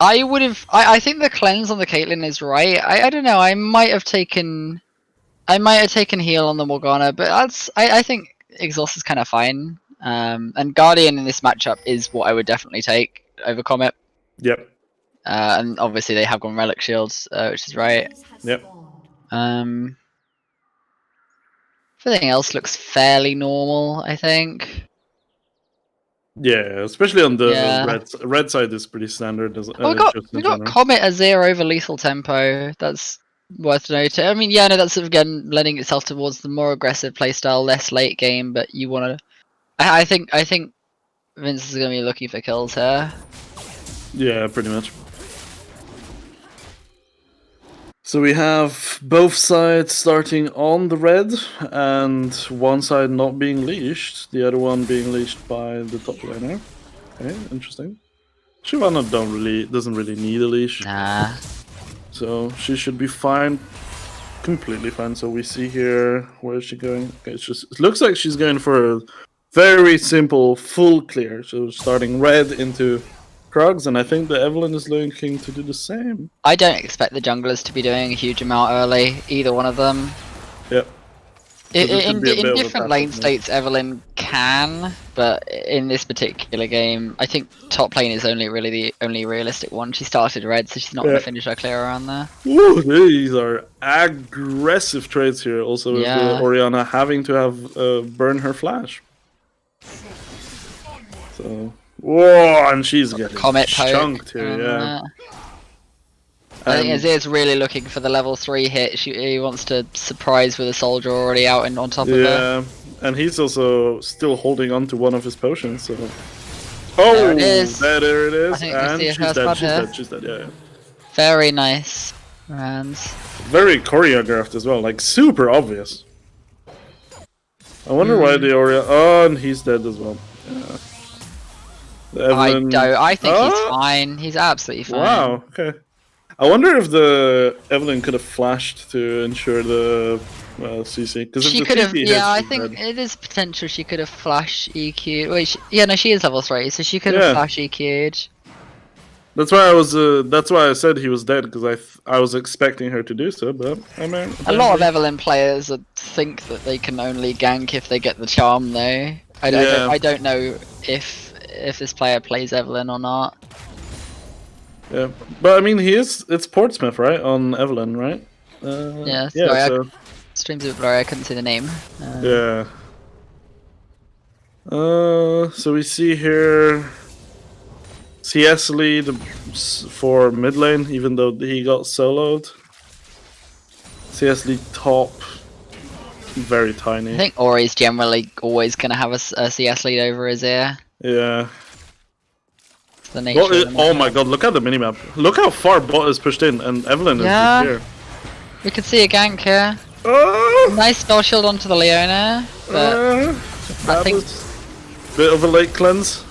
I would have. I think the cleanse on the Caitlyn is right. I don't know. I might have taken heal on the Morgana, but I think exhaust is kind of fine. And Guardian in this matchup is what I would definitely take over Comet. Yep. And obviously they have gone Relic Shields, which is right. Yep. Everything else looks fairly normal, I think. Yeah, especially on the red side is pretty standard. We got Comet Azir over Lethal Tempo. That's worth noting. I mean, yeah, no, that's again lending itself towards the more aggressive playstyle, less late game. But you want to, I think Vince is going to be looking for kills here. Yeah, pretty much. So we have both sides starting on the red, and one side not being leashed, the other one being leashed by the top laner. Okay, interesting. Shyvana doesn't really need a leash. Nah. So she should be fine, completely fine. So we see here, where is she going? Okay, it looks like she's going for a very simple full clear. So starting red into Krugs, and I think the Evelynn is looking to do the same. I don't expect the junglers to be doing a huge amount early, either one of them. Yep. In different lane states, Evelynn can, but in this particular game, I think top lane is only really the only realistic one. She started red, so she's not going to finish her clear around there. Ooh, these are aggressive trades here. Also, with Orianna having to have burn her flash. So, whoa, and she's getting Comet chunked here. Yeah. I think Azir's really looking for the level 3 hit. He wants to surprise with a soldier already out and on top of her. Yeah, and he's also still holding on to one of his potions. So, there it is. There it is. I think and she's dead. She's dead. Yeah. Very nice, Rans. Very choreographed as well. Like super obvious. I wonder why the Orianna. Oh, and he's dead as well. Yeah. I think he's fine. He's absolutely fine. Wow. Okay. I wonder if the Evelynn could have flashed to ensure the CC. Because she could have. Yeah, I think it is potential. She could have flash EQ'd. Wait, yeah, no, she is level 3, so she could have flash EQ'd. That's why I was. That's why I said he was dead, because I was expecting her to do so. But I mean, a lot of Evelynn players think that they can only gank if they get the charm, though. I don't know if this player plays Evelynn or not. Yeah, but I mean, it's Portsmouth, right? On Evelynn, right? Yeah, sorry, streams of Glory, I couldn't see the name. Yeah. So we see here CS lead for mid lane, even though he got soloed. CS lead top, very tiny. I think Ori's generally always going to have a CS lead over Azir. Yeah. The oh my god, look at the minimap. Look how far bot is pushed in, and Evelynn is just here. We could see a gank here. Nice spell shield onto the Leona, but I think... Bit of a late cleanse.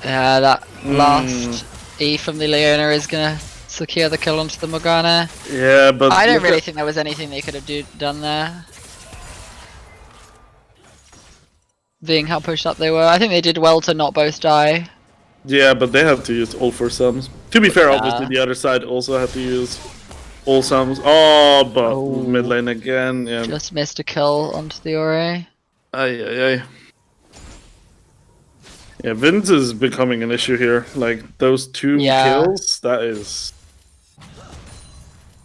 Yeah, that last E from the Leona is going to secure the kill onto the Morgana. Yeah, but... I don't really think there was anything they could have done there. Being how pushed up they were. I think they did well to not both die. Yeah, but they have to use all 4 sums. To be fair, obviously the other side also had to use all sums. Oh, but mid lane again. Yeah. Just missed a kill onto the Ori. Ay. Yeah, Vince is becoming an issue here. Like, those 2 kills, that is...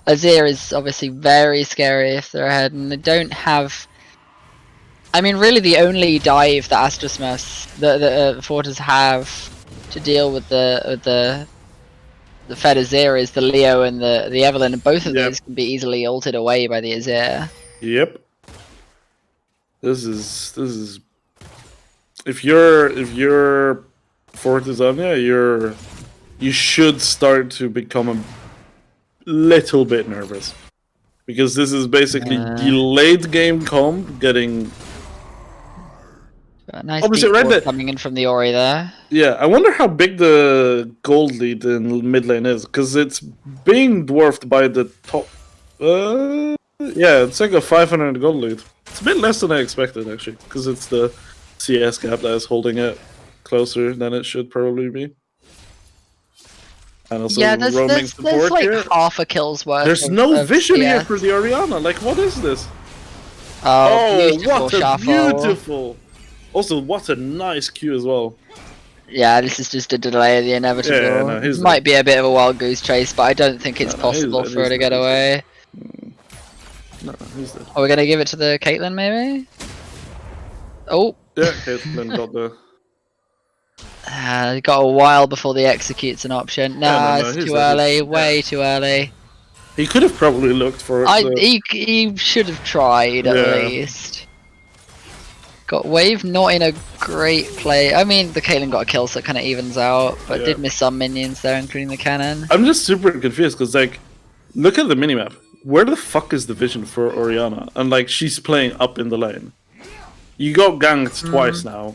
Azir is obviously very scary if they're ahead, and they don't have... I mean, really, the only dive that Astrosmurfs, the Fortis have to deal with the Fed Azir is the Leo and the Evelynn, and both of those can be easily ulted away by the Azir. Yep. This is. If you're Fortis Omnia, you should start to become a little bit nervous, because this is basically the late game comp getting. Nice deep coming in from the Ori there. Yeah, I wonder how big the gold lead in mid lane is, because it's being dwarfed by the top. Yeah, it's like a 500 gold lead. It's a bit less than I expected, actually, because it's the CS gap that is holding it closer than it should probably be. And also Yeah, roaming there's support like here. half a kill's worth. There's no of vision here CS. for the Orianna. Like, what is this? Oh, beautiful what a shuffle. beautiful! Also, what a nice Q as well. Yeah, this is just a delay of the inevitable. Yeah, no, It might be a bit of a wild goose chase, but I don't think it's possible for her to get away. No, he's dead. Are we gonna give it to the Caitlyn maybe? Oh. Yeah, Caitlyn got the... Got a while before the execute's an option. Nah, no, it's he's too dead. early. Way too early. He could have probably looked for He should have tried at least. Got wave, not in a great play. I mean, the Caitlyn got a kill, so it kind of evens out, but did miss some minions there, including the cannon. I'm just super confused because, like, look at the minimap. Where the fuck is the vision for Orianna? And, like, she's playing up in the lane. You got ganked twice now.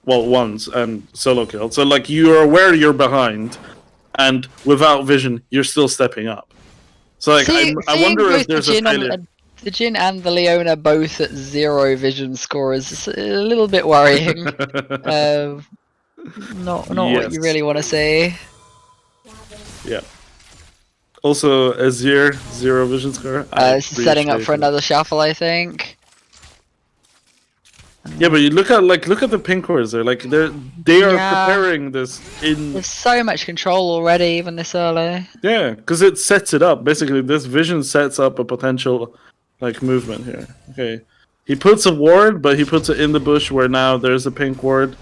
Well, once, and solo killed. So, like, you're aware you're behind, and without vision, you're still stepping up. So, like, I wonder if there's a failure. The Jhin and the Leona both at 0 vision scores is a little bit worrying. Not what you really want to see. Yeah. Also, Azir 0 vision score. Setting up for another shuffle, I think. Yeah, but you look at the pink cores there. Like they are preparing this in. There's so much control already, even this early. Yeah, because it sets it up. Basically, this vision sets up a potential like movement here. Okay, he puts a ward, but he puts it in the bush where now there's a pink ward,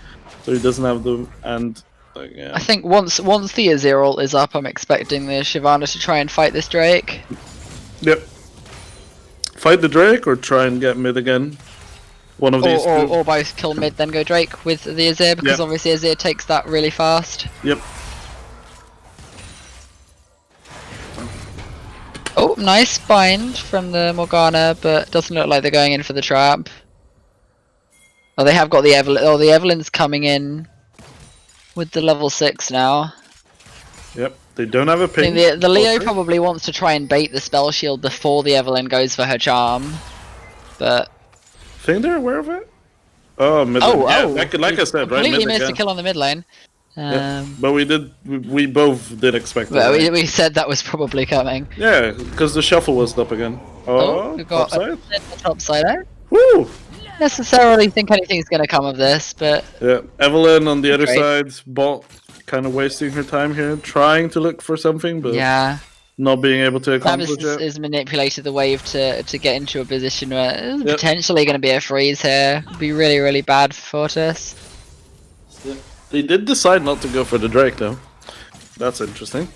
so he doesn't have the I think once the Azir ult is up, I'm expecting the Shyvana to try and fight this Drake. Yep. Fight the Drake or try and get mid again. One of these or both kill mid, then go Drake with the Azir, because obviously Azir takes that really fast. Yep. Oh, nice bind from the Morgana, but doesn't look like they're going in for the trap. Oh, they have got the Evelyn. Oh, the Evelyn's coming in with the level 6 now. Yep, they don't have a ping. The Leo probably wants to try and bait the spell shield before the Evelyn goes for her charm, but... Think they're aware of it? Oh, mid lane. Like I said, right? Completely missed a kill on the mid lane. But we both did expect that. Well, we said that was probably coming. Yeah, because the shuffle was up again. Oh, we got upside? a top side. Woo! Necessarily think anything's going to come of this, but... Yeah, Evelyn on the other side, bot kind of wasting her time here, trying to look for something, but not being able to accomplish it. Is manipulated the wave to get into a position where it's potentially going to be a freeze here. It'd be really, really bad for Fortis. Yeah. They did decide not to go for the Drake, though. That's interesting.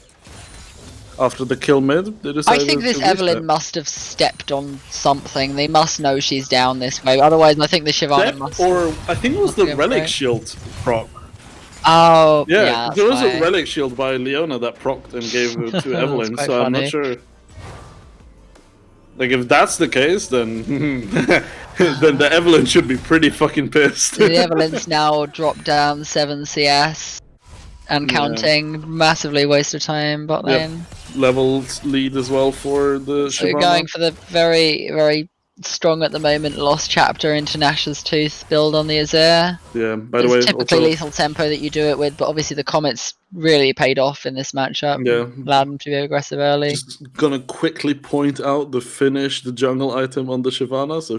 After the kill mid, they decided I think this Evelyn must have stepped on something. They must know she's down this way. Otherwise, I think the Shyvana must... Or I think it was the Relic Shield proc. Oh, yeah, there was a Relic Shield by Leona that procced and gave it to Evelyn, so funny. I'm not sure. Like, if that's the case, then then the Evelyn should be pretty fucking pissed. The Evelyn's now dropped down 7 CS and counting. Massively waste of time bot lane. Levels lead as well for the So Shyvana. going for the very, very strong at the moment Lost Chapter into Nash's Tooth build on the Azir. Yeah, by the way, typically lethal tempo that you do it with, but obviously the Comets really paid off in this matchup. Yeah. Allowed them to be aggressive early. Just gonna quickly point out the jungle item on the Shyvana, so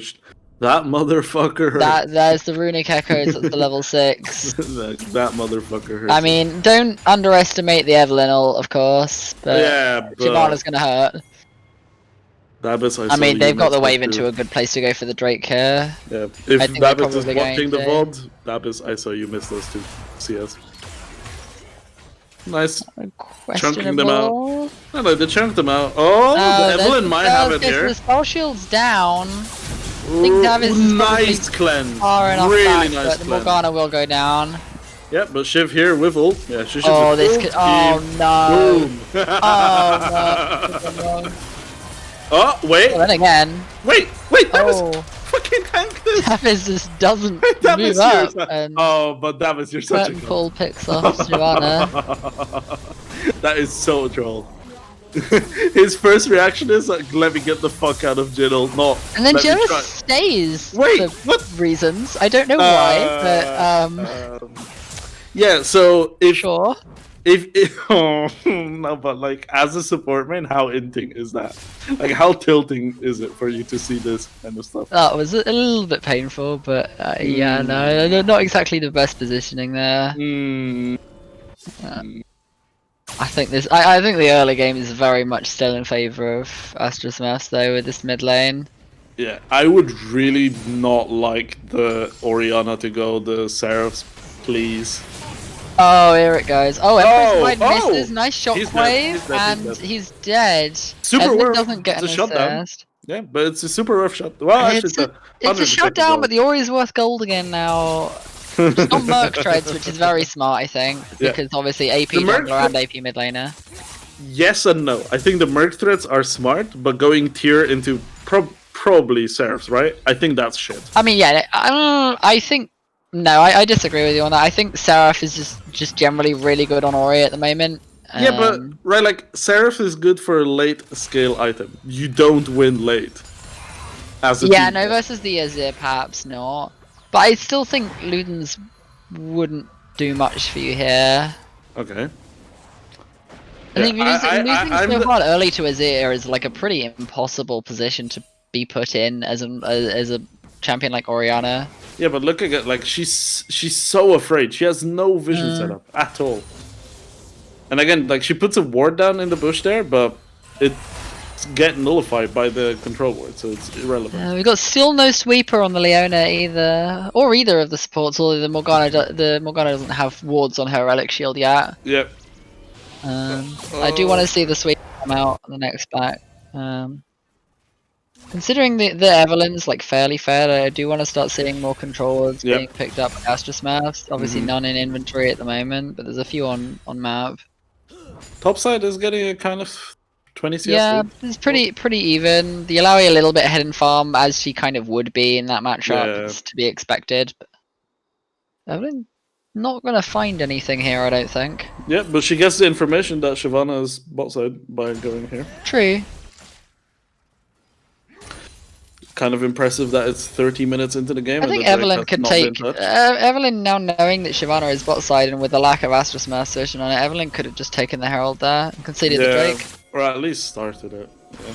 that motherfucker hurt. There's the Runic Echoes at the level 6. that motherfucker hurt. I mean, don't underestimate the Evelyn ult, of course, but Shyvana's gonna hurt. Dabis, I mean, they've got the wave into a good place to go for the Drake here. Yeah, if Dabis is watching the VOD, Dabis, I saw you miss those 2 CS. Nice. Chunking them out. No, they chunked them out. Oh, the Evelyn might have it here. The spell shield's down. I think Davis is nice cleanse. Far enough really back, nice but the Morgana will go down. Yep, but Shiv here with ult. Yeah, she should. Oh, this could. Oh no. Boom. Oh no. Oh, wait. Well, then again. Wait, Davis. Fucking tank this. Davis just doesn't move up. And but Davis, you're such a troll. Pull picks off Shyvana. That is so troll. His first reaction is like, let me get the fuck out of Jiddle, not. And then Jiddle stays for reasons. I don't know why, but yeah, so if oh, no, but like as a support main, how inting is that? Like how tilting is it for you to see this kind of stuff? That was a little bit painful, but yeah, no, not exactly the best positioning there. I think I think the early game is very much still in favor of Astrosmurfs though with this mid lane. Yeah, I would really not like the Orianna to go the Seraphs, please. Oh, here it goes. Oh, Empress Wide misses. Nice He's dead, shockwave, and he's dead. Super Edmund worth. doesn't get It's an a shutdown. assist. Yeah, but it's a super rough shot. Well, actually, It's a shutdown, but the Ori's worth gold again now. It's not Merc Treads, which is very smart, I think, because obviously AP jungler and AP mid laner. Yes and no. I think the Merc threats are smart, but going tier into probably Seraphs, right? I think that's shit. I mean, yeah, I think no, I disagree with you on that. I think Seraph is just generally really good on Ori at the moment. Yeah, but right, like Seraph is good for a late scale item. You don't win late. As a team. No, versus the Azir, perhaps not. But I still think Ludens wouldn't do much for you here. Okay. I think losing so hard early to Azir is like a pretty impossible position to be put in as a champion like Orianna. Yeah, but look at it, like she's so afraid. She has no vision setup at all. And again, like she puts a ward down in the bush there, but it's getting nullified by the control ward, so it's irrelevant. We've got still no sweeper on the Leona either, or either of the supports. Although the Morgana doesn't have wards on her relic shield yet. Yep. I do want to see the sweeper come out on the next back. Considering the Evelyn's like fairly fair, I do want to start seeing more controllers being picked up by Astrosmurfs. Obviously none in inventory at the moment, but there's a few on map. Topside is getting a kind of 20 CS. Yeah, it's pretty even. The Alawi a little bit ahead in farm, as she kind of would be in that matchup. It's to be expected. But Evelyn not gonna find anything here, I don't think. Yeah, but she gets the information that Shyvana is bot side by going here. True. Kind of impressive that it's 30 minutes into the game. I think Evelyn could take Evelyn now knowing that Shyvana is bot side and with the lack of Astrosmurfs searching on it, Evelyn could have just taken the Herald there and conceded the Drake. Or at least started it. Yeah.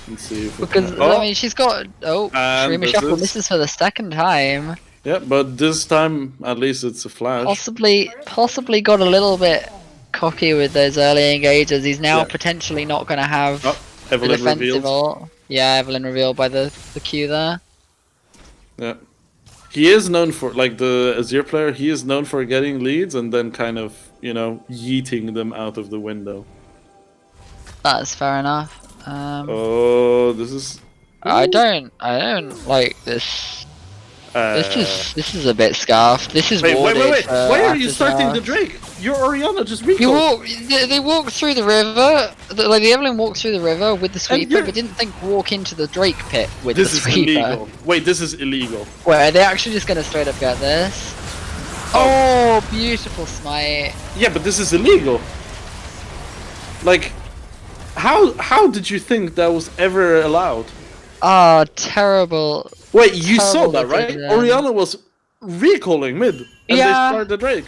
Let's see if because I mean she's got Shurima Shuffle misses for the second time. Yeah, but this time at least it's a flash. Possibly got a little bit cocky with those early engages. He's now potentially not gonna have the defensive ult. Yeah, Evelyn revealed by the Q there. Yeah. He is known for, like the Azir player, he is known for getting leads and then kind of, you know, yeeting them out of the window. That's fair enough. Oh, this is... I don't like this. This is a bit scarfed. This is wait. Why are you starting the Drake? Your Orianna just recalled. They walked through the river. Like the Evelyn walked through the river with the sweeper, but didn't think walk into the Drake pit with the sweeper. This is illegal. Wait, this is illegal. Wait, are they actually just gonna straight up get this? Oh, beautiful smite. Yeah, but this is illegal. Like, how did you think that was ever allowed? Oh, terrible. Wait, you saw that, right? Orianna was recalling mid, and they started the Drake.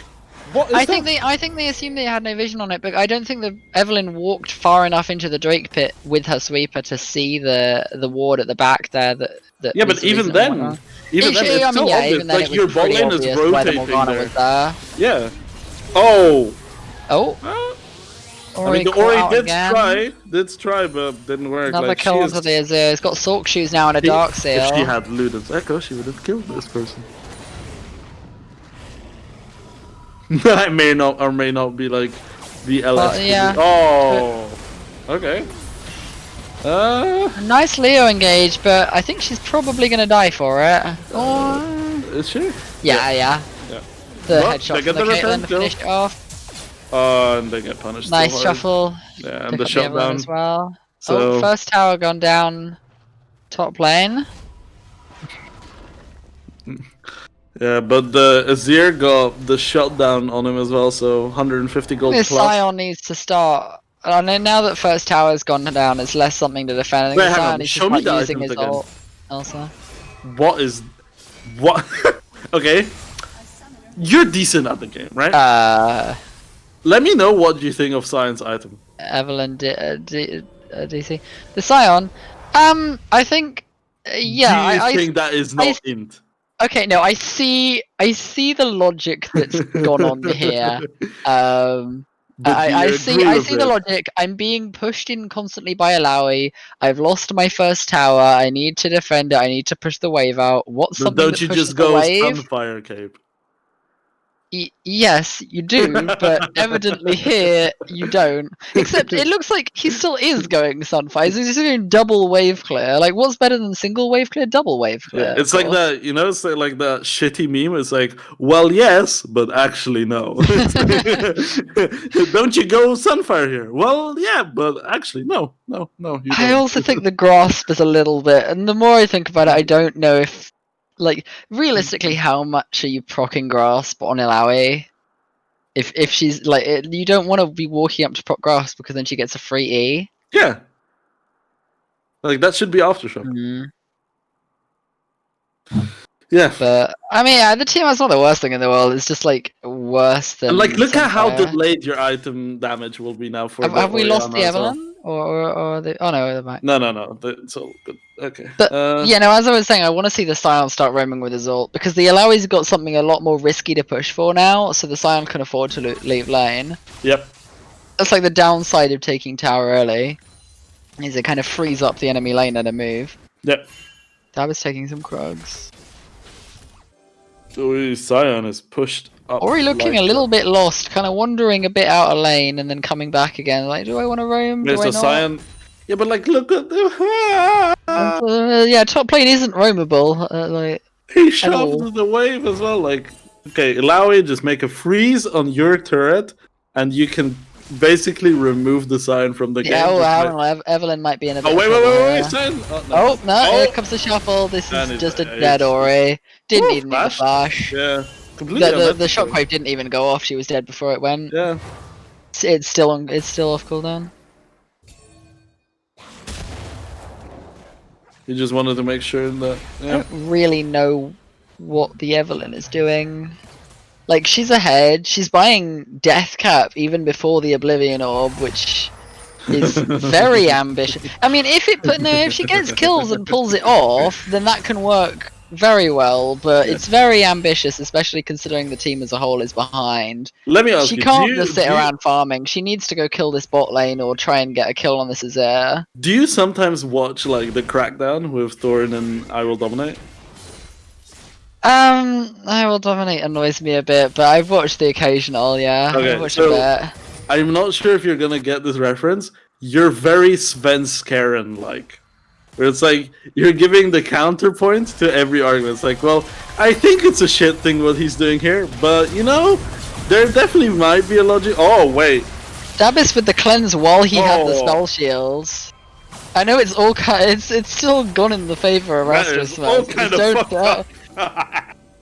What is I think they assumed they had no vision on it, but I don't think the Evelyn walked far enough into the Drake pit with her sweeper to see the ward at the back there. That yeah, but even then, it's so obvious. Like your bot lane is rotating there. Yeah. Oh. I mean, the Ori did try, but didn't work. Another kill onto the Azir. He's got Sork Shoes now and a Dark Seal. If she had Luden's Echo, she would have killed this person. That may not or may not be like the LS. Oh, okay. Nice Leo engage, but I think she's probably gonna die for it. Is she? Yeah. The headshot from the Caitlyn to finish it off. And they get punished. Nice shuffle. Yeah, and the shutdown as well. So first tower gone down. Top lane. Yeah, but the Azir got the shutdown on him as well, so 150 gold this plus. Sion needs to start. I know now that first tower's gone down, it's less something to defend. I think Sion is just like using his ult. Also. What? Okay. You're decent at the game, right? Let me know what you think of Science item. Evelyn DC. The Scion. I think. Yeah, Do you I think that is not int? Okay, no, I see the logic that's gone on here. But do you I agree with see the it? logic. I'm being pushed in constantly by Alawi. I've lost my first tower. I need to defend it. I need to push the wave out. What's But something don't that you pushes just the go wave? Sunfire Cape? Yes, you do, but evidently here you don't. Except it looks like he still is going Sunfire. He's doing double wave clear. Like, what's better than single wave clear? Double wave clear. Yeah, it's like that, you know, it's like that shitty meme. It's like, well, yes, but actually no. Don't you go Sunfire here? Well, yeah, but actually no. You I don't. also think the grasp is a little bit, and the more I think about it, I don't know if, like, realistically, how much are you proccing grasp on Ilaoi? If she's like, you don't want to be walking up to proc grasp because then she gets a free E. Yeah, like that should be aftershock. Yeah, But I mean, the TMI's not the worst thing in the world. It's just like worse than. and like look at how Sunfire. delayed your item damage will be now for the Have we lost the Orianna as well. Evelyn or the? Oh no, the back. No, it's all good. Okay. But yeah, no. As I was saying, I want to see the Scion start roaming with his ult because the Alawi's got something a lot more risky to push for now, so the Scion can afford to leave lane. Yep. That's like the downside of taking tower early, is it kind of frees up the enemy lane at a move. Yep. Dab is taking some Krugs. So Scion is pushed up. Ori looking a little bit lost, kind of wandering a bit out of lane and then coming back again. Like, do I want to roam? Do I not? Scion. Yeah, but like, look at the. Yeah, top lane isn't roamable. Like He shoved the wave as well. Like, okay, allow it. Just make a freeze on your turret, and you can basically remove the Scion from the game. Yeah, Evelyn might be in a bit. Oh wait, Scion. Oh no! Here comes the shuffle. This is just a dead Ori. Didn't even need a flash. Yeah, completely. The shockwave didn't even go off. She was dead before it went. Yeah. It's still off cooldown. You just wanted to make sure that. Yeah. I don't really know what the Evelyn is doing. Like, she's ahead. She's buying Death Cap even before the Oblivion Orb, which is very ambitious. I mean, if she gets kills and pulls it off, then that can work very well. But it's very ambitious, especially considering the team as a whole is behind. Let me ask you. She can't just sit around farming. She needs to go kill this bot lane or try and get a kill on this Azir. Do you sometimes watch like the Crackdown with Thorin and I Will Dominate? I Will Dominate annoys me a bit, but I've watched the occasional, yeah. Okay, I've watched so a bit. I'm not sure if you're gonna get this reference. You're very Svenskeren-like. Where it's like, you're giving the counterpoint to every argument. It's like, well, I think it's a shit thing what he's doing here, but, you know, there definitely might be a logic. Oh, wait. Dabis with the cleanse while he had the spell shields. I know it's all it's still gone in the favor of Astrosmurfs. All kind of fucked up.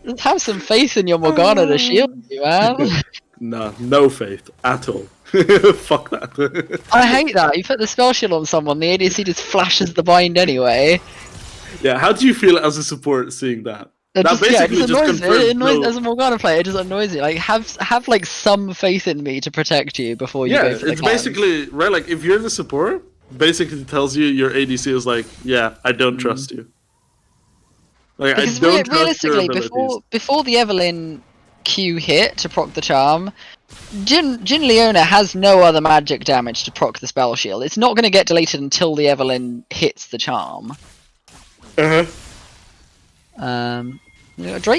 Just have some faith in your Morgana to shield you, man. No faith at all. Fuck that. I hate that. You put the spell shield on someone, the ADC just flashes the bind anyway. Yeah, how do you feel as a support seeing that? It That just annoys me. It annoys as a Morgana player. It just annoys me. Like have like some faith in me to protect you before you go for the it's basically right. Like if you're the support, basically tells you your ADC is like, yeah, I don't trust you. Like because I don't trust realistically, your abilities. before the Evelyn Q hit to proc the charm, Jin Leona has no other magic damage to proc the spell shield. It's not going to get deleted until the Evelyn hits the charm. Drake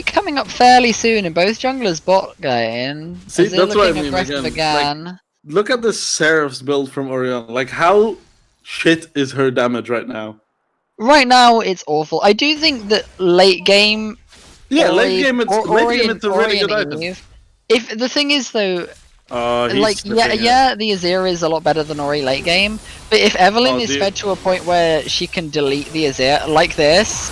coming up fairly soon in both junglers bot lane. See, that's what I mean. Aggressive again. Like, look at the Seraph's build from Orianna. Like how shit is her damage right now? Right now, it's awful. I do think that late game. Yeah, late game it's a really good item. If the thing is though, like the Azir is a lot better than Ori late game. But if Evelyn is fed to a point where she can delete the Azir like this,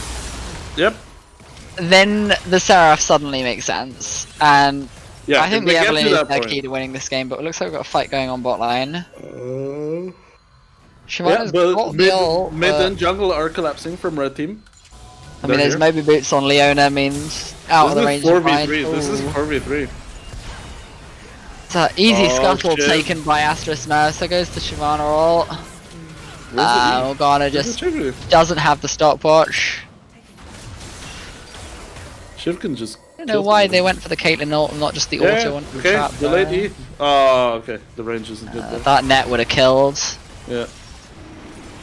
then the Seraph suddenly makes sense. And I think the Evelyn is the key to winning this game. But it looks like we've got a fight going on bot line. Shyvana's got the ult, mid and jungle are collapsing from red team. I mean, there's Moby Boots on Leona, means out of the range of mine. This is 4v3. easy Oh, scuttle shit. taken by Astrosmurfs. There goes the Shyvana ult. Where's the E? Morgana Where's just the Shiv? doesn't have the stopwatch. Shiv can just. I don't know why they went for the Caitlyn ult and not just the auto one from the okay. trap. Delayed E. Oh, okay. The range isn't good there. That net would have killed. Yeah.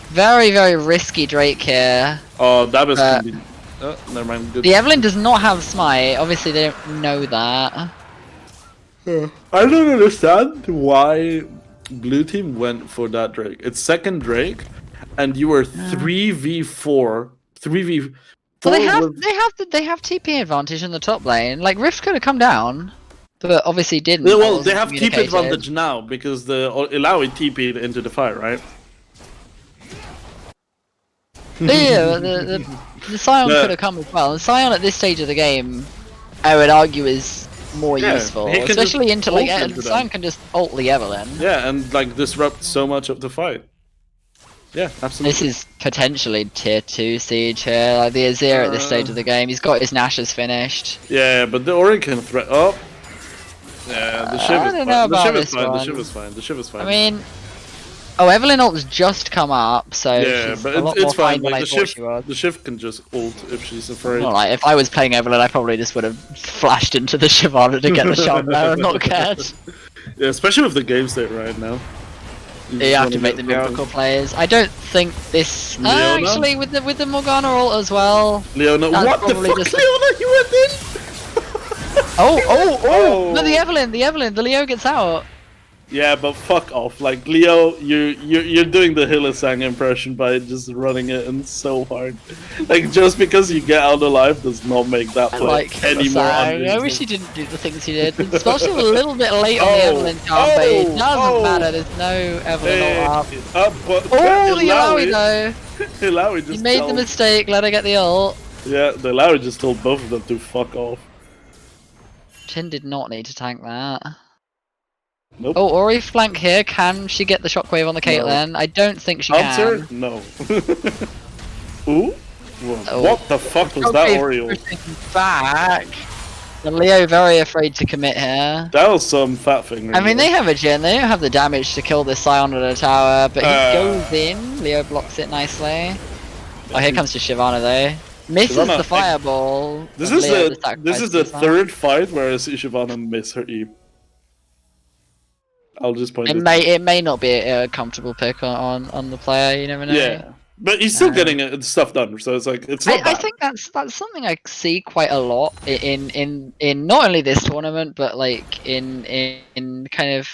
Very, very risky Drake here. Oh, that was. Oh, never mind. Good. The Evelyn does not have smite. Obviously, they don't know that. I don't understand why blue team went for that Drake. It's second Drake, and you were 3v4. 3v4. Well, they have TP advantage in the top lane. Like Rift could have come down, but obviously didn't. Yeah, well, they have TP advantage now because the Ilaoi TP'd into the fight, right? Yeah, the Scion could have come as well. And Scion at this stage of the game, I would argue, is more useful, especially into like Scion can just ult the Evelyn. Yeah, and like disrupt so much of the fight. Yeah, absolutely. This is potentially tier 2 siege here. Like the Azir at this stage of the game, he's got his Nash's finished. Yeah, but the Orin can threat. Oh, yeah, the Shiv is fine. The Shiv is fine. One. The Shiv is fine. The Shiv is fine. I mean, oh, Evelyn ult's just come up, so yeah, she's but a lot it's more fine. fine than Like I thought she was. the Shiv can just ult if she's afraid. Well, like, if I was playing Evelyn, I probably just would have flashed into the Shyvana to get the shot there and not cared. Yeah, especially with the game state right now. You have to make the miracle plays. I don't think this. Actually, with the Morgana ult as well. Leona, what the fuck, just... Leona? You went in. Oh! No, the Evelyn, the Leo gets out. Yeah, but fuck off. Like Leo, you're doing the Hylissang impression by just running it in so hard. Like just because you get out alive does not make that play any more unreasonable. I wish he didn't do the things he did. Especially a little bit late on the Evelyn charm, but it doesn't matter. There's no Evelyn ult up. But the Ilaoi though. Ilaoi just he made the mistake. Let her get the ult. Yeah, the Ilaoi just told both of them to fuck off. Chin did not need to tank that. Nope. Oh, Ori flank here. Can she get the shockwave on the Caitlyn? No. I don't think she can. No. Ooh? What the fuck was that Oriole? Back. The Leo very afraid to commit here. That was some fat finger. I mean, they have a Jhin. They don't have the damage to kill this Scion at a tower, but he goes in. Leo blocks it nicely. Oh, here comes the Shyvana though. Misses Shyvana, the fireball. This is the third fight where I see Shyvana miss her E. I'll just point it may not be a comfortable pick on the player. You never know. Yeah, but he's still getting stuff done. So it's like it's not bad. I think that's something I see quite a lot in not only this tournament, but like in kind of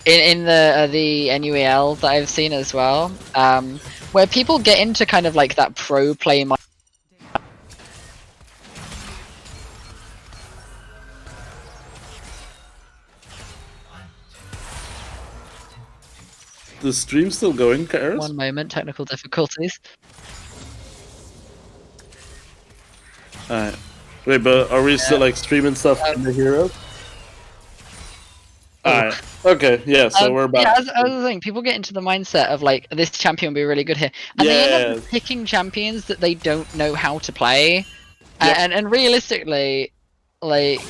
in the NUEL that I've seen as well, where people get into kind of like that pro play. The stream's still going, Karis? One moment, technical difficulties. Alright. Wait, but are we still like streaming stuff in the heroes? Alright. Okay, yeah, so we're back. Yeah, as the thing, people get into the mindset of like, this champion will be really good here. And they end up picking champions that they don't know how to play. Yep. And realistically, like,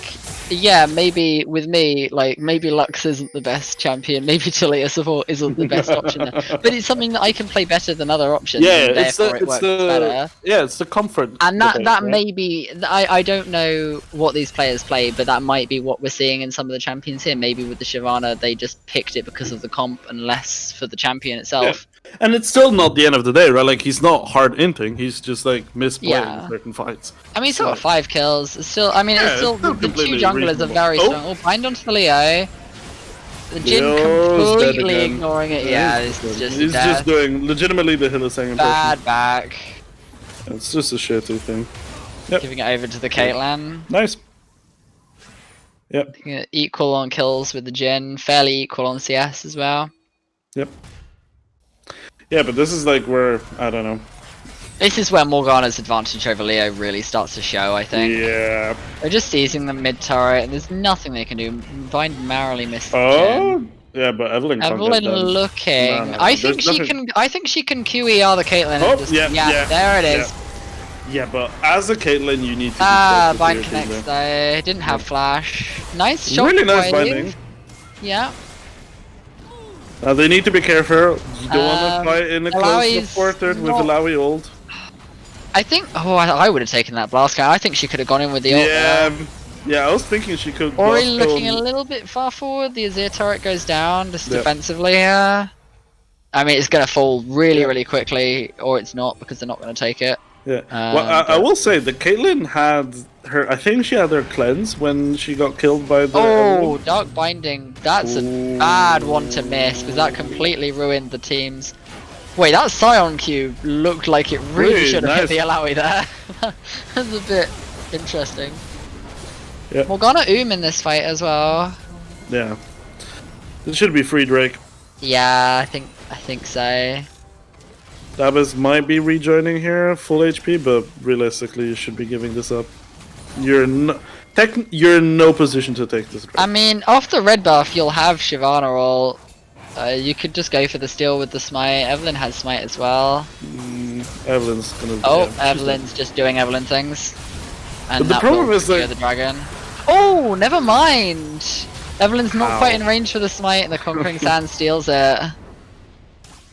yeah, maybe with me, like, maybe Lux isn't the best champion, maybe Talia support isn't the best option there, but it's something that I can play better than other options, and therefore it works better. Yeah, it's the comfort. And that may be, I don't know what these players play, but that might be what we're seeing in some of the champions here. Maybe with the Shyvana, they just picked it because of the comp and less for the champion itself. Yeah. And it's still not the end of the day, right? Like, he's not hard inting, he's just like misplaying certain fights. I mean, he's got 5 kills. It's still, I mean, it's still the 2 junglers are very strong. Oh, bind onto the Leo. The Jhin completely ignoring it. Yeah, it's just he's just doing legitimately the Hylissang impression. Bad back. It's just a shitty thing. Yep. Giving it over to the Caitlyn. Nice. Yep. Equal on kills with the Jhin, fairly equal on CS as well. Yep. Yeah, but this is like where, I don't know. This is where Morgana's advantage over Leo really starts to show, I think. Yeah. They're just seizing the mid turret, and there's nothing they can do. Bind narrowly missed. Oh, yeah, but Evelyn can't get done. Looking. No, I think she can. I think she can QER the Caitlyn. Oh, and just, yeah, there it is. Yeah, but as a Caitlyn, you need to. Bind connects though. Didn't have flash. Nice shot. Really nice binding. Yeah. Now they need to be careful. You don't want to fight in a close Illaoi's support third with not- Illaoi ult. I think. Oh, I would have taken that blast guy. I think she could have gone in with the ult there. Yeah, I was thinking she could. Ori blast looking a on- little bit far forward. The Azir turret goes down just Yep. defensively here. I mean, it's going to fall really, Yep. really quickly, or it's not because they're not going to take it. Yeah. Well, I will say the Caitlyn had her. I think she had her cleanse when she got killed by the. Oh, Dark Binding. That's a bad one to miss because that completely ruined the teams. Wait, that Scion cube looked like it really Really should have nice. hit the Illaoi there. That's a bit interesting. Yeah. Morgana in this fight as well. Yeah. This should be free Drake. Yeah, I think so. Dabas might be rejoining here, full HP, but realistically, you should be giving this up. You're you're in no position to take this. I mean, off the red buff, you'll have Shyvana ult. You could just go for the steal with the smite. Evelyn has smite as well. Evelyn's gonna. Oh, yeah, she's Evelyn's just doing Evelyn things. And But the that problem will is that- secure the dragon. Oh, never mind. Evelyn's not Ow. quite in range for the smite, and the Conquering Sand steals it.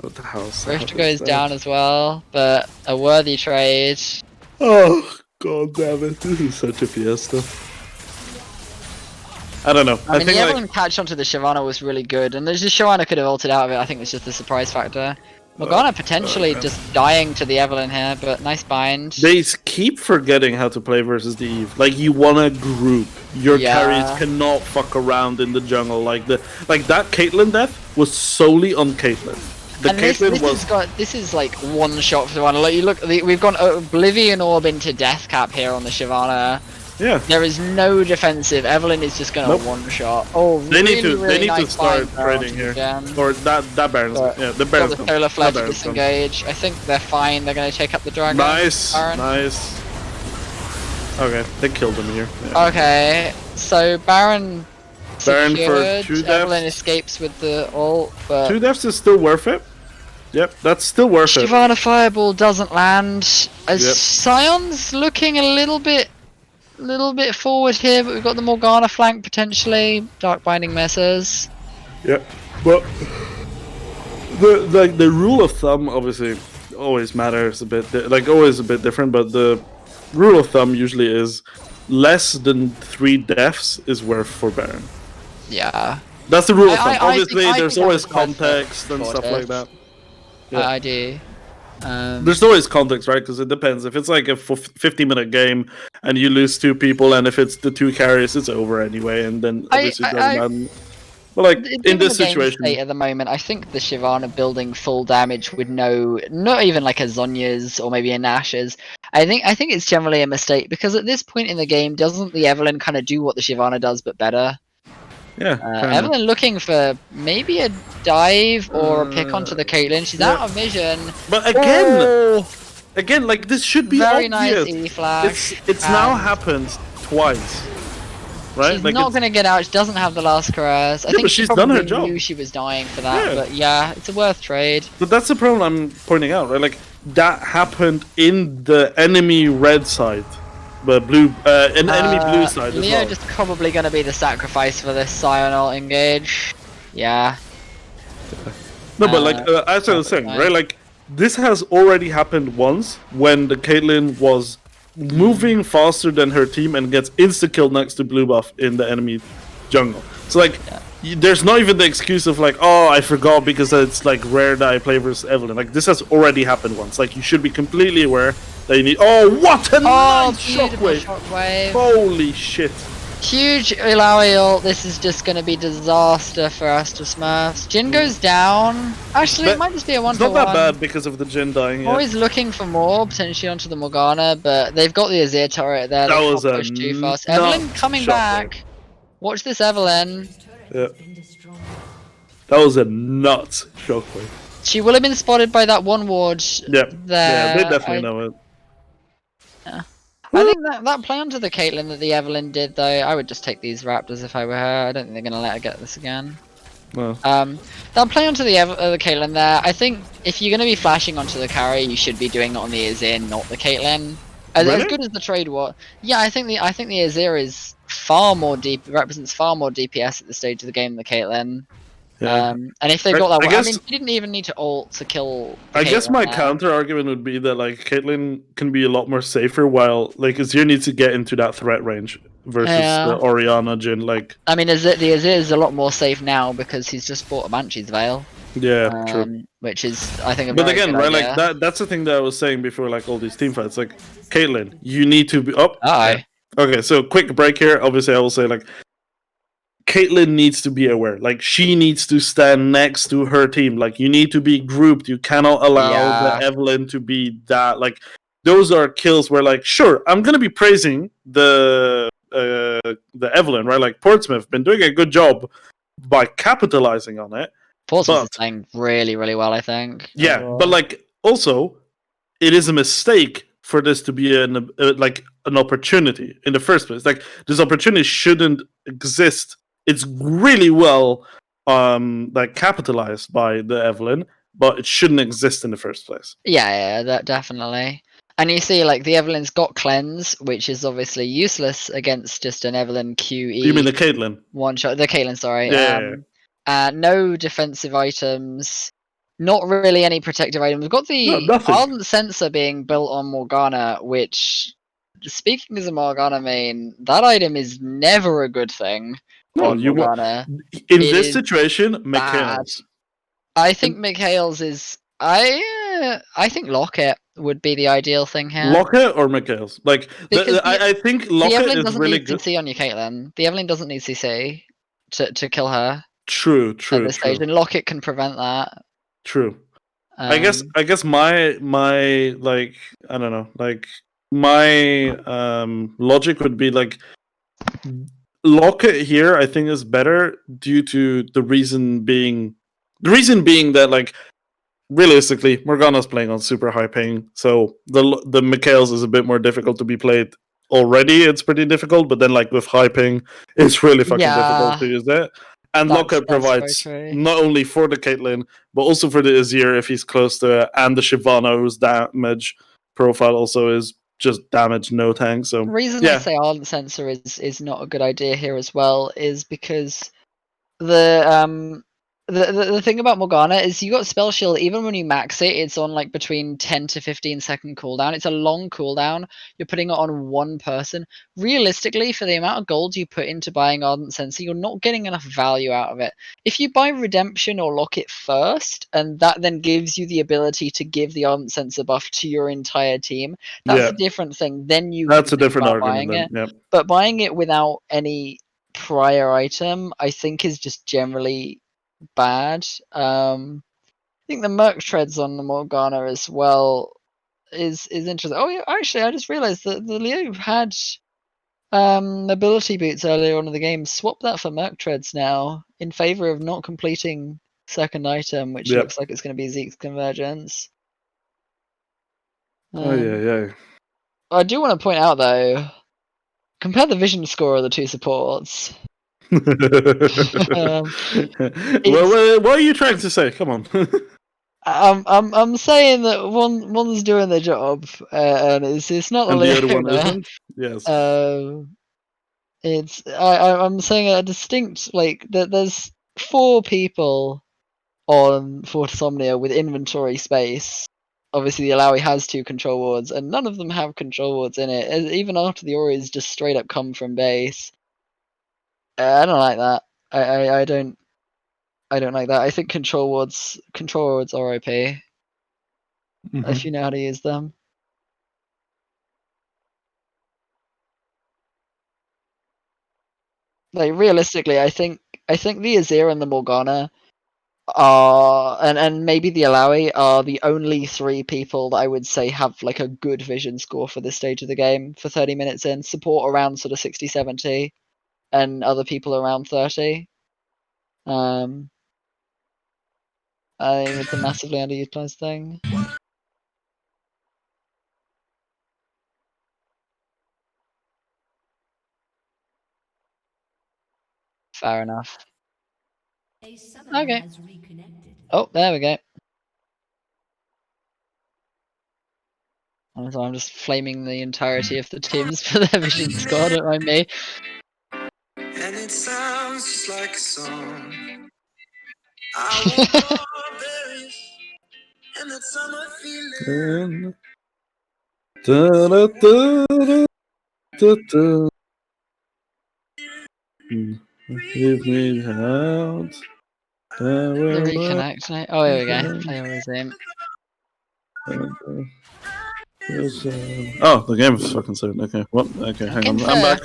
What the hell? Rift goes down as well, but a worthy trade. Oh god damn it! This is such a fiesta. I don't know. I mean, the think Evelyn catch onto the Shyvana was really good, and there's just Shyvana could have ulted out of it. I think it's just the surprise factor. Morgana potentially just dying to the Evelyn here, but nice bind. they keep forgetting how to play versus the Eve. Like you wanna group. Your Yeah. carries cannot fuck around in the jungle. Like that Caitlyn death was solely on Caitlyn. The And this Caitlyn has got like one shot for the one. Like you look, we've gone Oblivion Orb into Death Cap here on the Shyvana. yeah. There is no defensive. Evelyn is just gonna Nope. one shot. Oh, They need to. really They need nice to start bind there trading onto here. the gem. Or that Baron's. But Yeah, the Got Baron's the gone. Solar Flash The Baron's gone. disengage. I think they're fine. They're gonna take up the dragon. Nice, Baron. nice. Okay, they killed him here. Yeah. Okay, so Baron Baron for secured. 2 deaths. Evelyn escapes with the ult, but 2 deaths is still worth it. Yep, that's still worth it. Shyvana Fireball doesn't land. As Yep. Scion's looking a little bit forward here, but we've got the Morgana flank potentially. Dark Binding misses. Yeah, but the rule of thumb obviously always matters a bit. Always a bit different, but the rule of thumb usually is less than 3 deaths is worth for Baron. Yeah, That's the rule of I- thumb. I Obviously, think there's that always was worth it context and for stuff this. like that. Yeah. I do. There's always context, right? Because it depends. If it's like a 50-minute game and you lose 2 people, and if it's the 2 carries, it's over anyway. And then obviously it doesn't matter. But like in Given this the game situation, state at the moment, I think the Shyvana building full damage with not even like a Zonya's or maybe a Nash's. I think it's generally a mistake because at this point in the game, doesn't the Evelyn kind of do what the Shyvana does but better? yeah. kinda. Evelyn looking for maybe a dive or a pick onto the Caitlyn. She's out of vision. But again, like this should be Very obvious. nice E flash. It's now happened twice, right? She's Like not it's- going to get out. She doesn't have the last caress. I think but she she's done her probably job. knew she was dying for that. Yeah. But yeah, it's a worth trade. But that's the problem I'm pointing out, right? Like that happened in the enemy red side, but blue, enemy blue side as Leo well. just probably going to be the sacrifice for this Scion ult engage. Yeah. No, but like as I was saying, fine. right? Like this has already happened once when the Caitlyn was moving faster than her team and gets insta killed next to blue buff in the enemy jungle. So like, there's not even the excuse of like, oh, I forgot because it's like rare that I play versus Evelyn. Like this has already happened once. Like you should be completely aware that you need. Oh, what a nice beautiful shockwave! shockwave. Holy shit! Huge Illaoi ult. This is just going to be disaster for Astrosmurfs. Jin goes down. Actually, it But might just be a It's 1-for-1. not that bad because of the Jin dying. Yeah. Always looking for more, potentially onto the Morgana, but they've got the Azir turret there. That They was can't a push too fast. nut Evelyn coming shockwave. back. Watch this, Evelyn. Yeah. That was a nuts shockwave. She will have been spotted by that one ward Yep. there. Yeah, they definitely know it. I think that play onto the Caitlyn that the Evelyn did, though, I would just take these Raptors if I were her. I don't think they're going to let her get this again. Well, That play onto the Caitlyn there, I think if you're going to be flashing onto the carry, you should be doing it on the Azir, not the Caitlyn. As Really? good as the trade was. Yeah, I think the Azir is represents far more DPS at this stage of the game than Caitlyn. Yeah. And if they've got that, I I guess mean, you didn't even need to ult to kill the I guess Caitlyn my there. counter argument would be that like Caitlyn can be a lot more safer, while like Azir needs to get into that threat range versus Yeah. Orianna, Jhin. Like, I mean, the Azir is a lot more safe now because he's just bought a Banshee's Veil. yeah, true. Which is, I think, a But very again, good right, idea. like that's the thing that I was saying before, like all these team fights. Like, Caitlyn, you need to be up. Aye. Okay, so quick break here. Obviously, I will say like Caitlyn needs to be aware. Like, she needs to stand next to her team. Like, you need to be grouped. You cannot allow the Evelyn to be that. Like, those are kills where, like, sure, I'm gonna be praising the Evelyn, right? Like, Portsmouth been doing a good job by capitalizing on it. Portsmouth is But playing really, really well, I think. yeah, but like also, it is a mistake for this to be like an opportunity in the first place. Like, this opportunity shouldn't exist. It's really well like capitalized by the Evelyn, but it shouldn't exist in the first place. Yeah, that definitely. And you see, like, the Evelyn's got cleanse, which is obviously useless against just an Evelyn QE. You mean the Caitlyn? One shot, the Caitlyn, sorry. Yeah. No defensive items, not really any protective items. We've got the nothing. Ardent Sensor being built on Morgana, which, speaking as a Morgana main, that item is never a good thing on Morgana. In this situation, Mikhail's. I think Mikhail's is. I think Locket would be the ideal thing here. Locket or Mikhail's? Like, I think Locket is really good. CC on your Caitlyn. The Evelyn doesn't need CC to kill her. True. At this stage, and Locket can prevent that. True. I guess my like, I don't know, like my logic would be like Locket here I think is better due to the reason being that like realistically Morgana's playing on super high ping, so the Mikhail's is a bit more difficult to be played already. It's pretty difficult, but then like with high ping it's really fucking difficult to use that. And Locket provides not only for the Caitlyn, but also for the Azir if he's close to it, and the Shyvana, whose damage profile also is just damage, no tank. So the reason I say Ardent Sensor is not a good idea here as well is because the thing about Morgana is you got Spell Shield. Even when you max it, it's on like between 10 to 15 second cooldown. It's a long cooldown. You're putting it on one person. Realistically, for the amount of gold you put into buying Ardent Sensor, you're not getting enough value out of it. If you buy Redemption or Locket first, and that then gives you the ability to give the Ardent Sensor buff to your entire team, that's a different thing. Then that's a different argument. But buying it without any prior item, I think, is just generally bad. I think the Merc Treads on the Morgana as well is interesting. Oh yeah, actually, I just realized that the Leo had ability boots earlier on in the game. Swap that for Merc Treads now in favor of not completing second item, which looks like it's going to be Zeke's Convergence. Yeah. I do want to point out though, compare the vision score of the two supports. Well, what are you trying to say? Come on. I'm saying that one's doing their job, and it's not and the other one isn't. Yes. I'm saying a distinct, like, there's 4 people on Fortis Omnia with inventory space. Obviously, the Alawi has 2 control wards, and none of them have control wards in it. Even after the Auras just straight up come from base. I don't like that. I don't like that. I think control wards are OP if you know how to use them. Like, realistically, I think the Azir and the Morgana are, and maybe the Alawi are the only 3 people that I would say have like a good vision score for this stage of the game for 30 minutes in. Support around sort of 60, 70, and other people around 30. I think it's a massively underutilized thing. Fair enough. Okay. Oh, there we go. So I'm just flaming the entirety of the teams for their vision score, don't mind me. just like a song. I want strawberries and that summer feeling. Leave me out. The reconnect. Oh, here we go. Play or resume. Oh, the game is fucking saved. Okay, well, okay, hang on. I'm back.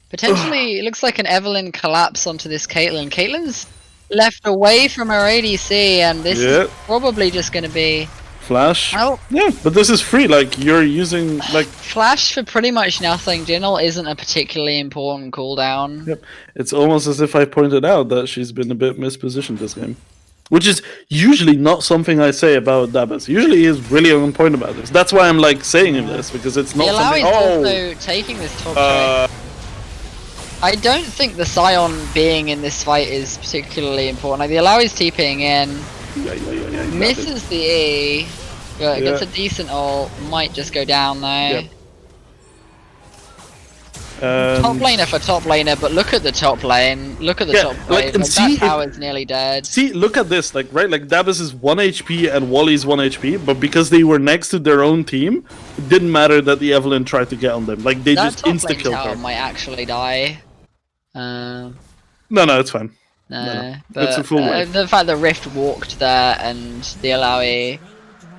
Potentially, it looks like an Evelyn collapse onto this Caitlyn. Caitlyn's left away from her ADC, and this is probably just going to be Flash. Oh, Yeah, but this is free. Like you're using like flash for pretty much nothing. Jingle isn't a particularly important cooldown. Yep, it's almost as if I pointed out that she's been a bit mispositioned this game. Which is usually not something I say about Dabas. Usually he's really on point about this. That's why I'm like saying him this, because it's not something... also taking this top trade. I don't think the Scion being in this fight is particularly important. Like, the Alawi's TPing in, misses the E, gets a decent ult, might just go down though. Yep. Top laner for top laner, but look at the top lane. Look at the top lane. Like, and see, that tower's nearly dead. See, look at this. Like, right, like Dabas is 1 HP and Wally's 1 HP, but because they were next to their own team, it didn't matter that the Evelyn tried to get on them. Like, they just insta-killed her. Might actually die. No, it's fine. No, but it's a full wave. The fact that Rift walked there and the Alawi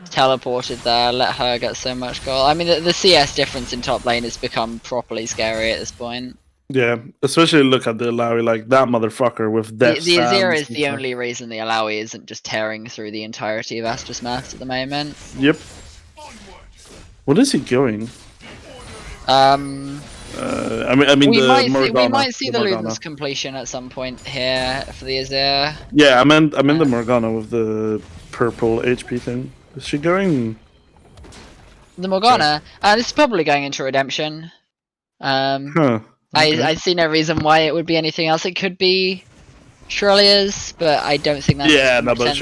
teleported there, let her get so much gold. I mean, the CS difference in top lane has become properly scary at this point. Yeah, especially look at the Alawi, like that motherfucker with death. The Azir is the only reason the Alawi isn't just tearing through the entirety of Astrosmurfs at the moment. Yep. What is he going? I mean, we Morgana, might see the Luden's completion at some point here for the Azir. Yeah, I'm in the Morgana with the purple HP thing. Is she going? The Morgana? This is probably going into Redemption. Okay. I see no reason why it would be anything else. It could be Shirley's, but I don't think that's but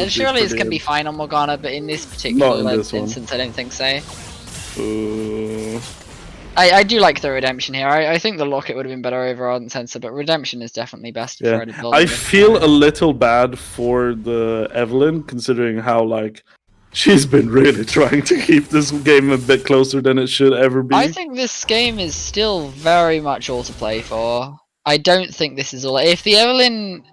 Shirley's can be fine on Morgana, but in this particular instance, I don't think so. I do like the Redemption here. I think the Locket would have been better over Ardent Sensor, but Redemption is definitely best for a build. I feel a little bad for the Evelyn, considering how, like, she's been really trying to keep this game a bit closer than it should ever be. I think this game is still very much all to play for. I don't think this is all. If the Evelyn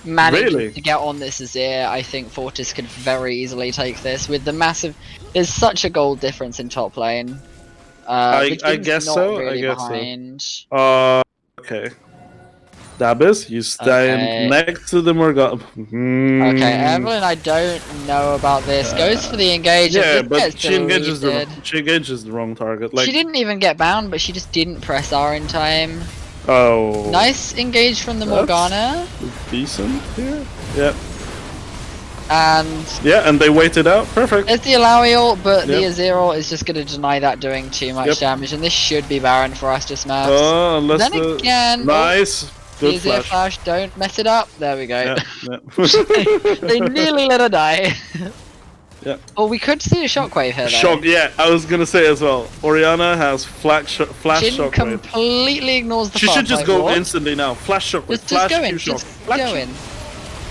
manages to get on this Azir, I think Fortis could very easily take this with the massive... There's such a gold difference in top lane. I guess so. Really I guess so. Okay. Dabis, you stand next to the Morgana. Okay, Evelyn, I don't know about this. Goes for the engage. Yeah, but she engages the wrong target. Like, she didn't even get bound, but she just didn't press R in time. Oh. Nice engage from the Morgana. Decent here. Yeah. And they waited out. Perfect. There's the Alawi ult, but the Azir ult is just going to deny that doing too much damage, and this should be Baron for Astrosmurfs. Oh, unless then again, nice. Good the Azir flash. Don't mess it up. There we go. Yeah. They nearly let her die. Yeah. Oh, we could see a shockwave here. Shock. Yeah, I was gonna say as well. Orianna has flash shockwave. Completely ignores the. She should just go instantly now. Flash shockwave. Just go in. Just go in.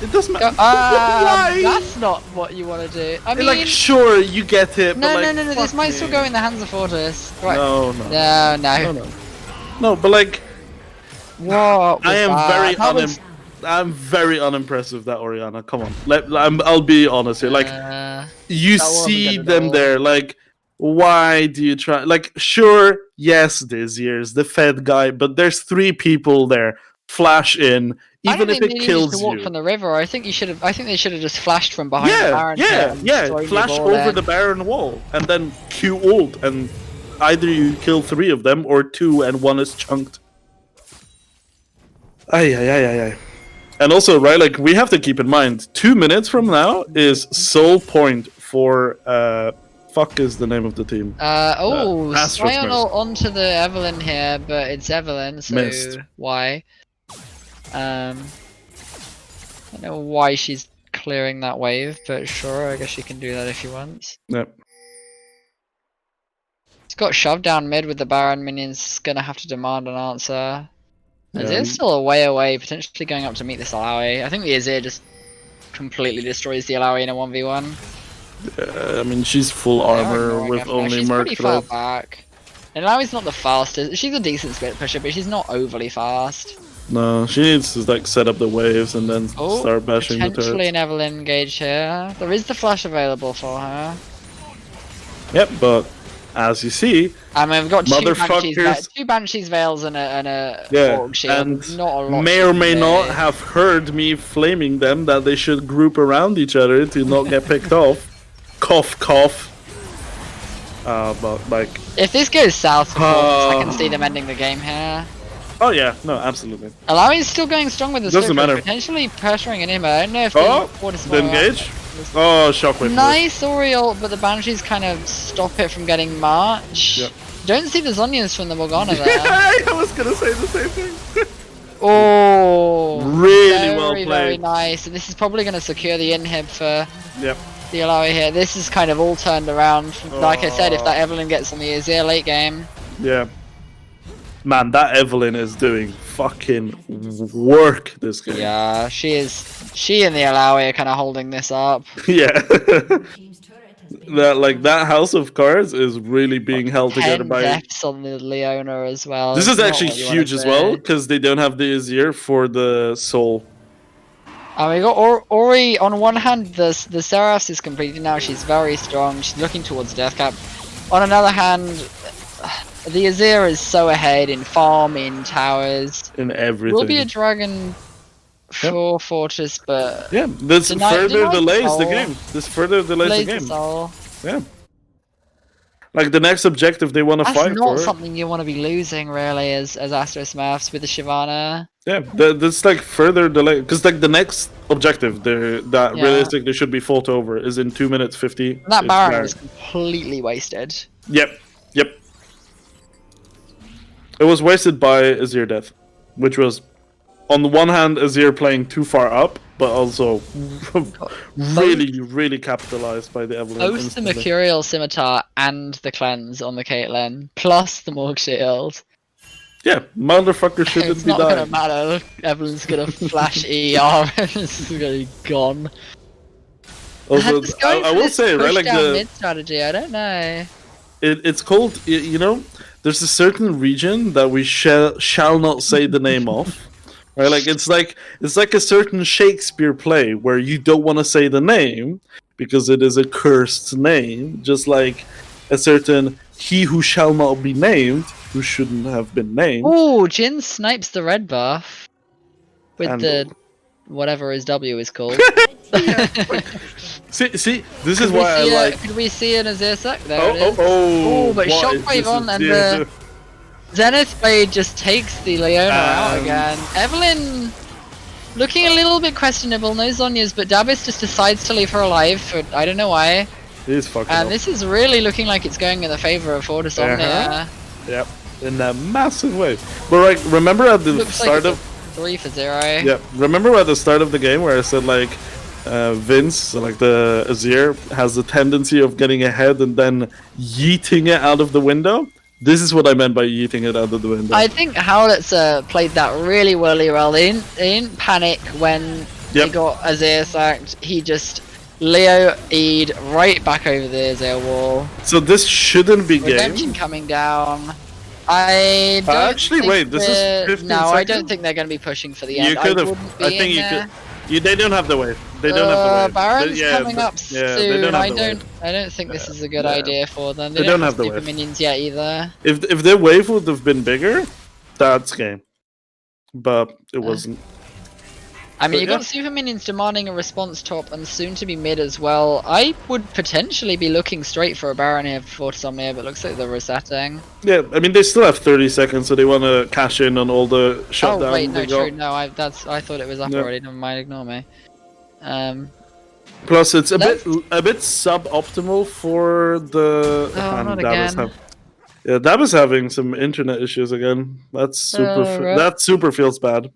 It doesn't matter. Why? That's not what you want to do. I mean, like, sure, you get it. No, but like, no. This might still go in the hands of Fortis. Right. No, but like, what? I'm very unimpressed with that Orianna. Come on, I'll be honest here. Like, you see them there. Like, why do you try? Like, sure, yes, this year's the Fed guy, but there's 3 people there. Flash in. Even if it kills you. Walk from the river. I think they should have just flashed from behind the Baron. Yeah. Flash over the Baron wall and then Q ult, and either you kill 3 of them or 2 and 1 is chunked. Ay. And also, right, like, we have to keep in mind, 2 minutes from now is sole point for fuck is the name of the team? Scion onto the Evelyn here, but it's Evelyn, so missed. Why? I don't know why she's clearing that wave, but sure, I guess she can do that if she wants. Yep. It's got shoved down mid with the Baron minions, gonna have to demand an answer. Azir's still a way away, potentially going up to meet this Alawi. I think the Azir just completely destroys the Alawi in a 1v1. I mean, she's full armor with only she's Merc pretty far threat. back. And Alawi's not the fastest. She's a decent split pusher, but she's not overly fast. No, she needs to like set up the waves and then start bashing the Potentially turrets. an Evelyn engage here. There is the flash available for her. Yep, but as you see, I mean, we've got motherfuckers. two Banshees Veils and a Yeah, Orc Shield. and Not a lot may to or may say. not have heard me flaming them that they should group around each other to not get picked off. Cough, cough. But like, If this goes south for Fortis, I can see them ending the game here. oh yeah, no, absolutely. Alawi's still going strong with the Doesn't Swift, matter. potentially pressuring an Immo. I don't know if Fortis the engage. Oh, shockwave. Nice Oriole, but the Banshees kind of stop it from getting much. Yep. Don't see the Zhonya's from the Morgana there. I was gonna say the same thing. Oh, Really well very played. nice. And this is probably going to secure the inhib for Yep. the Alawi here. This is kind of all turned around. Like I said, if that Evelyn gets on the Azir late game. Yeah. Man, that Evelyn is doing fucking work this game. Yeah, she is. She and the Alawi are kind of holding this up. Yeah. that house of cards is really being held together 10 by. deaths on the Leona as well. This It's is not actually what you wanna huge as say. well because they don't have the Azir for the soul. And we got Ori on one hand. The Seraphs is completed now. She's very strong. She's looking towards death cap. On another hand, the Azir is so ahead in farm, in towers. In everything. Will be a dragon for Fortis, but Yeah, this further delays the soul. game. This further delays the plays the game. soul. Yeah. Like the next objective they want to That's fight not for. something you want to be losing really as Astrosmurfs with the Shyvana. Yeah, that's like further delay because like the next objective that Yeah. realistically should be fought over is in 2 minutes 50. That It's Baron Baron. was completely wasted. Yep. It was wasted by Azir death, which was on the one hand Azir playing too far up, but also really capitalized by the Evelyn. Both the instantly. Mercurial Scimitar and the Cleanse on the Caitlyn, plus the Morg Shield. Yeah, motherfucker shouldn't It's be not dying. gonna matter. Evelyn's gonna flash ER. This is gonna be gone. Also, Just going I for will this say, right, push like down the mid strategy. I don't know. it's called, you know, there's a certain region that we shall not say the name of. Right, like it's like a certain Shakespeare play where you don't want to say the name because it is a cursed name, just like a certain he who shall not be named, who shouldn't have been named. Ooh, Jin snipes the red buff with And- the whatever his W is called. See, this is why I like. Could we see an Azir Sec? There it is. Oh, But what is Shockwave this on and Azir? the Zenith Blade just takes the Leona out again. Evelyn looking a little bit questionable, no Zhonya's, but Dabis just decides to leave her alive for I don't know why. He's fucking And up. this is really looking like it's going in the favor of Fortis Omnia. Yep, in a massive way. But like, remember at the Looks like start it's of a 3 for 0. yeah, remember at the start of the game where I said like Vince, like the Azir, has the tendency of getting ahead and then yeeting it out of the window. This is what I meant by yeeting it out of the window. I think Howlitzer played that really well. They didn't panic when they got Azir sacked. He just Leo E'd right back over the Azir wall. So this shouldn't be Redemption game. coming down. I don't Actually, think wait, this is they're- 15 No, I don't seconds? think they're going to be pushing for the You end. could have. wouldn't be I think in you there. could. They don't have the wave. They don't have the wave. Baron's They- yeah, coming but- up yeah, they soon. don't have I the don't. wave. I don't think this is a good Yeah. idea for them. They They don't don't have the super wave. minions yet either. If their wave would have been bigger, that's game. But it wasn't. I mean, But you got super minions demanding a response top and soon to be mid as well. I would potentially be looking straight for a Baron here for Omnia, but looks like they're resetting. Yeah, I mean they still have 30 seconds, so they want to cash in on all the shutdowns. Oh wait, no, they got. true. No, I thought it was up Yeah. already. Never mind, ignore me. Plus, it's a Let's- bit suboptimal for the. Oh, and not Dab is again. Yeah, Dab is having some internet issues again. That's super. Right. That super feels bad.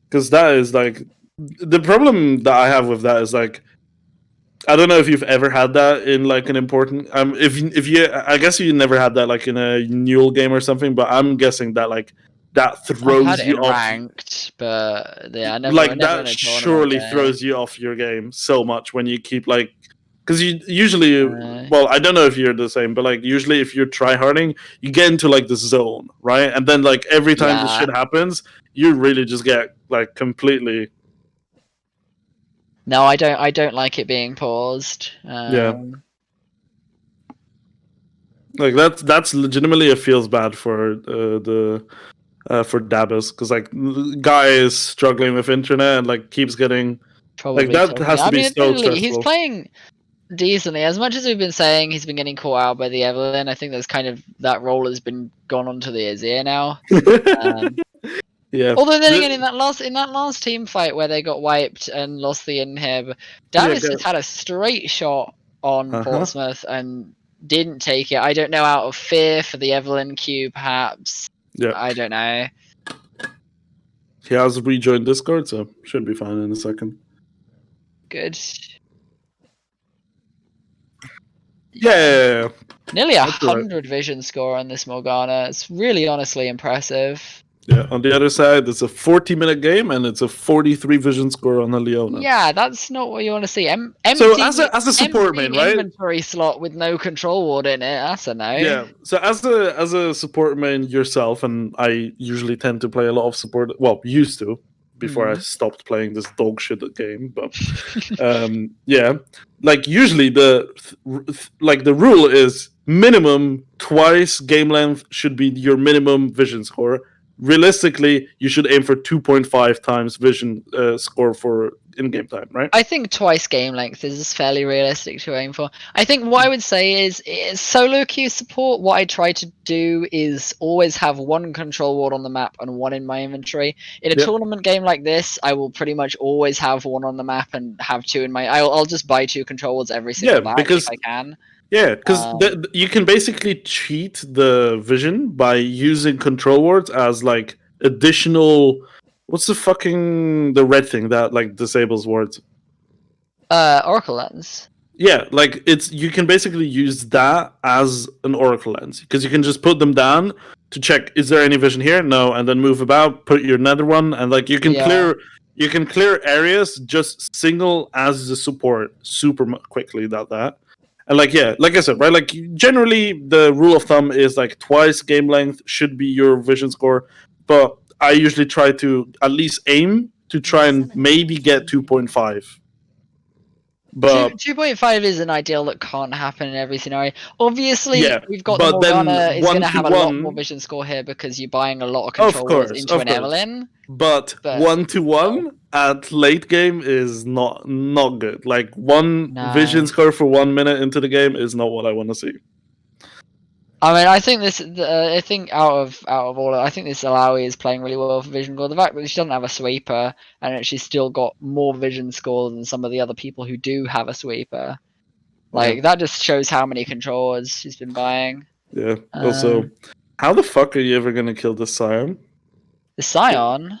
Because that is like the problem that I have with that is like I don't know if you've ever had that in like an important if you I guess you never had that like in a Newell game or something, but I'm guessing that like that I've throws had it you in off. ranked, but yeah, never Like in that a tournament surely game. throws you off your game so much when you keep like, because you usually, Uh, well, I don't know if you're the same, but like usually if you're tryharding, you get into like the zone, right? And then like every time this Yeah. shit happens, you really just get like completely. No, I don't. I don't like it being paused. Yeah. Like that's legitimately it feels bad for the for Dabus, because like guy is struggling with internet and like keeps getting like Probably. that has to be so admittedly, he's stressful. playing decently. As much as we've been saying he's been getting caught out by the Evelyn, I think there's kind of that role has been gone onto the Azir now. Yeah. Although then again, in that last team fight where they got wiped and lost the inhib, Davis just had a straight shot on Portsmouth and didn't take it. I don't know, out of fear for the Evelyn Q, perhaps. Yeah. I don't know. He has rejoined Discord, so should be fine in a second. Good. Yeah. Nearly That's right. 100 vision score on this Morgana. It's really honestly impressive. Yeah, on the other side, it's a 40-minute game and it's a 43 vision score on a Leona. Yeah, that's not what you want to see. So as a support main, right? Inventory slot with no control ward in it. That's a no. Yeah. So as a support main yourself, and I usually tend to play a lot of support. Well, used to before I stopped playing this dog shit game. But yeah, like usually the rule is minimum twice game length should be your minimum vision score. Realistically, you should aim for 2.5 times vision score for in-game time, right? I think twice game length is fairly realistic to aim for. I think what I would say is solo queue support, what I try to do is always have one control ward on the map and one in my inventory. In a tournament game like this, I will pretty much always have one on the map and have two in my... I'll just buy two control wards every single match if I can. Yeah, because you can basically cheat the vision by using control wards as like additional. What's the red thing that like disables wards? Oracle lens. Yeah, like you can basically use that as an Oracle lens, because you can just put them down to check, is there any vision here? No, and then move about, put your nether one, and like you can clear areas just single as a support super quickly that. And like I said, right, like generally the rule of thumb is like twice game length should be your vision score, but I usually try to at least aim to try and maybe get 2.5. But 2.5 is an ideal that can't happen in every scenario. Obviously, we've got the but then Morgana is going to have a lot 1-to-1 more vision score here because you're buying a lot of control wards into an Evelyn. But 1-to-1 at late game is not good. Like vision score for 1 minute into the game is not what I want to see. I mean, I think this. I think out of all, I think this Alawi is playing really well for vision score. The fact that she doesn't have a sweeper and she's still got more vision score than some of the other people who do have a sweeper, like that just shows how many controllers she's been buying. Yeah. Also, how the fuck are you ever gonna kill the Scion? The Scion.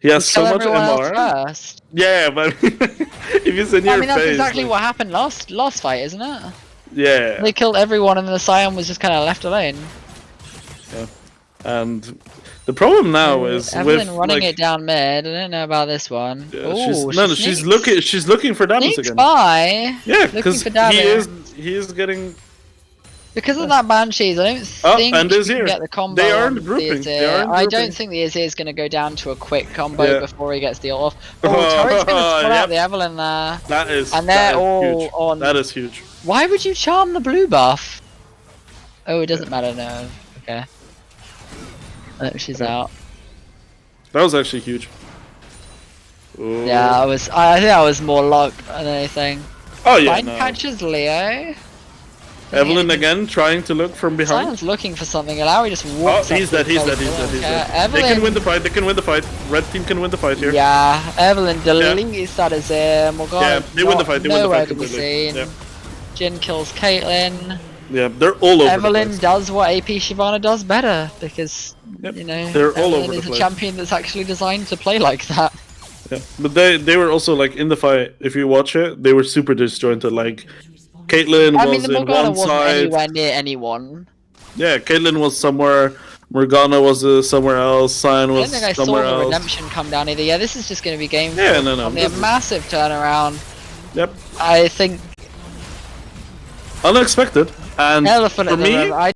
He has so much MR. First. Yeah, but if it's in your face, that's exactly what happened last fight, isn't it? Yeah. They killed everyone and the Scion was just kind of left alone. Yeah. And the problem now is Evelyn with running it down mid. I don't know about this one. Yeah, she's looking for damage again. By. Yeah, because he is getting. Because of that Banshees, I don't think and you can get the combo. They aren't grouping. I don't think the Azir is going to go down to a quick combo before he gets the ult off. Turret's going to spot out the Evelyn there. That is. And they're all huge. on. That is huge. Why would you charm the blue buff? Oh, it doesn't matter, no. Okay. Oh, she's out. That was actually huge. Ooh. Yeah, I think that was more luck than anything. Oh yeah. Catches Leo. Evelyn again trying to look from behind. Someone's looking for something. Alawi just walks he's dead. Evelyn, they can win the fight. Red team can win the fight here. Yeah, Evelyn deletes that as Morgana. Yeah, they win the fight. They win the fight completely. Yeah. Jin kills Caitlyn. Yeah, they're all over Evelyn the place. does what AP Shyvana does better because you know they're all Evelyn over the is place. a champion that's actually designed to play like that. Yeah, but they were also like in the fight. If you watch it, they were super disjointed. Like Caitlyn was the in Morgana one wasn't side. anywhere near anyone. Yeah, Caitlyn was somewhere. Morgana was somewhere else. Cyan I don't was think I saw somewhere the else. redemption come down either. Yeah, this is just going to be game Yeah, four. no. Omnia, This is- massive turnaround. Yep. I think Unexpected. And elephant for in the me, room. I